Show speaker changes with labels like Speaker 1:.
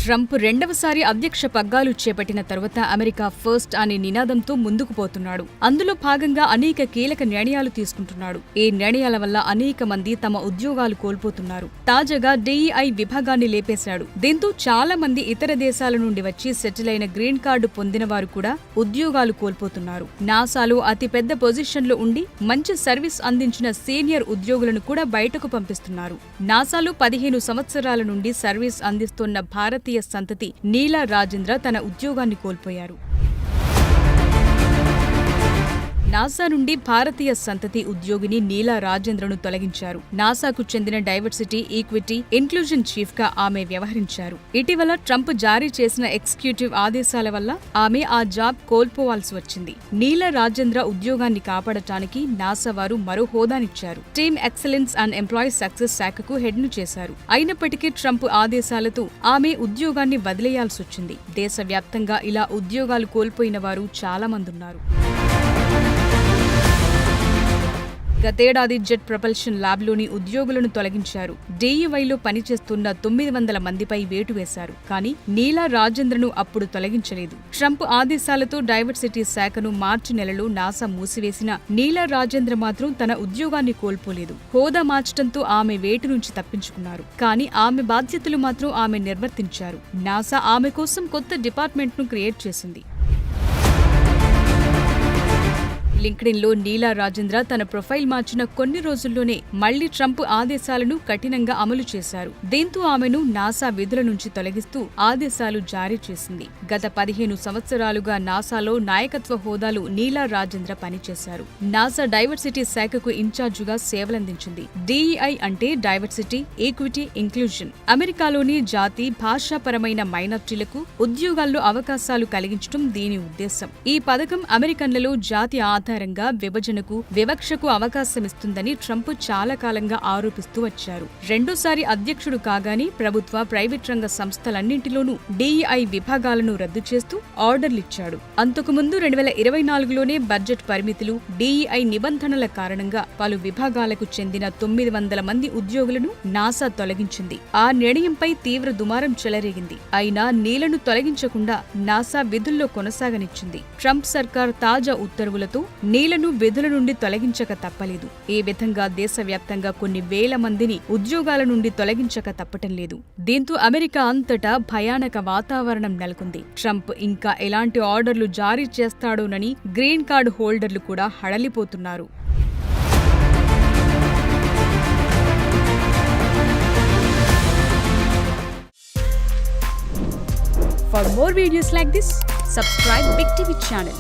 Speaker 1: Trump రెండవసారి అధ్యక్ష పగ్గాలు చేపట్టిన తరువాత అమెరికా ఫస్ట్ అనే నినాదంతో ముందుకు పోతున్నాడు. అందులో భాగంగా అనేక కీలక నిర్ణయాలు తీసుకుంటున్నాడు. ఈ నిర్ణయాల వల్ల అనేక మంది తమ ఉద్యోగాలు కోల్పోతున్నారు. తాజాగా DEI విభాగాన్ని లేపేశాడు. దీంతో చాలా మంది ఇతర దేశాల నుండి వచ్చి సెటిల్ అయిన గ్రీన్ కార్డు పొందిన వారు కూడా ఉద్యోగాలు కోల్పోతున్నారు. నాసాలో అతిపెద్ద పొజిషన్లో ఉండి మంచి సర్వీస్ అందించిన సీనియర్ ఉద్యోగులను కూడా బయటకు పంపిస్తున్నారు. నాసాలో 15 సంవత్సరాల నుండి సర్వీస్ అందిస్తున్న భారతీయ సంతతి నీలా రాజేంద్ర తన ఉద్యోగాన్ని కోల్పోయారు. నాసా నుండి భారతీయ సంతతి ఉద్యోగిని నీలా రాజేంద్రను తొలగించారు. నాసాకు చెందిన డైవర్సిటీ, ఈక్విటీ, ఇన్క్లూజన్ చీఫ్ గా ఆమె వ్యవహరించారు. ఇటీవల ట్రంప్ జారీ చేసిన ఎగ్జిక్యూటివ్ ఆదేశాల వల్ల ఆమె ఆ జాబ్ కోల్పోవాల్సి వచ్చింది. నీలా రాజేంద్ర ఉద్యోగాన్ని కాపాడటానికి నాసా వారు మరో హోదానిచ్చారు. Team excellence and employee success శాఖకు హెడ్ ను చేశారు. అయినప్పటికీ ట్రంప్ ఆదేశాలతో ఆమె ఉద్యోగాన్ని వదిలేయాల్సొచ్చింది. దేశవ్యాప్తంగా ఇలా ఉద్యోగాలు కోల్పోయిన వారు చాలా మందున్నారు. గతేడాది జెట్ ప్రపల్షన్ ల్యాబ్లోని ఉద్యోగులను తొలగించారు. DEIలో పనిచేస్తున్న 900 మందిపై వేటు వేశారు. కానీ నీలా రాజేంద్రను అప్పుడు తొలగించలేదు. ట్రంప్ ఆదేశాలతో డైవర్సిటీ శాఖను మార్చి నెలలో నాసా మూసివేసిన నీలా రాజేంద్ర మాత్రం తన ఉద్యోగాన్ని కోల్పోలేదు. హోదా మార్చడంతో ఆమె వేటు నుంచి తప్పించుకున్నారు. కానీ ఆమె బాధ్యతలు మాత్రం ఆమె నిర్వర్తించారు. నాసా ఆమె కోసం కొత్త డిపార్ట్మెంట్ను క్రియేట్ చేసింది. లింక్డ్ఇన్లో నీలా రాజేంద్ర తన ప్రొఫైల్ మార్చిన కొన్ని రోజుల్లోనే మళ్లీ ట్రంప్ ఆదేశాలను కఠినంగా అమలు చేశారు. దీంతో ఆమెను నాసా విధుల నుంచి తొలగిస్తూ ఆదేశాలు జారీ చేసింది. గత 15 సంవత్సరాలుగా నాసాలో నాయకత్వ హోదాలు నీలా రాజేంద్ర పనిచేశారు. నాసా డైవర్సిటీ శాఖకు ఇన్ఛార్జిగా సేవలందించింది. DEI అంటే డైవర్సిటీ, ఈక్విటీ, ఇంక్లూజన్. అమెరికాలోని జాతి, భాషాపరమైన మైనార్టీలకు ఉద్యోగాల్లో అవకాశాలు కలిగించడం దీని ఉద్దేశం. ఈ పథకం అమెరికన్లలో జాతి ఆధారంగా విభజనకు, వివక్షకు అవకాశమిస్తుందని ట్రంప్ చాలా కాలంగా ఆరోపిస్తూ వచ్చారు. రెండోసారి అధ్యక్షుడు కాగానే ప్రభుత్వ, ప్రైవేట్ రంగ సంస్థలన్నింటిలోనూ DEI విభాగాలను రద్దు చేస్తూ ఆర్డర్లిచ్చాడు. అంతకుముందు 2024లోనే బడ్జెట్ పరిమితులు, DEI నిబంధనల కారణంగా పలు విభాగాలకు చెందిన 900 మంది ఉద్యోగులను నాసా తొలగించింది. ఆ నిర్ణయంపై తీవ్ర దుమారం చెలరేగింది. అయినా నీలను తొలగించకుండా నాసా విధుల్లో కొనసాగనిచ్చింది. ట్రంప్ సర్కార్ తాజా ఉత్తర్వులతో నీలను విధుల నుండి తొలగించక తప్పలేదు. ఈ విధంగా దేశవ్యాప్తంగా కొన్ని వేల మందిని ఉద్యోగాల నుండి తొలగించక తప్పటం లేదు. దీంతో అమెరికా అంతటా భయానక వాతావరణం నెలకొంది. ట్రంప్ ఇంకా ఎలాంటి ఆర్డర్లు జారీ చేస్తాడోనని గ్రీన్ కార్డు హోల్డర్లు కూడా హడలిపోతున్నారు. For more videos like this, subscribe Big TV channel.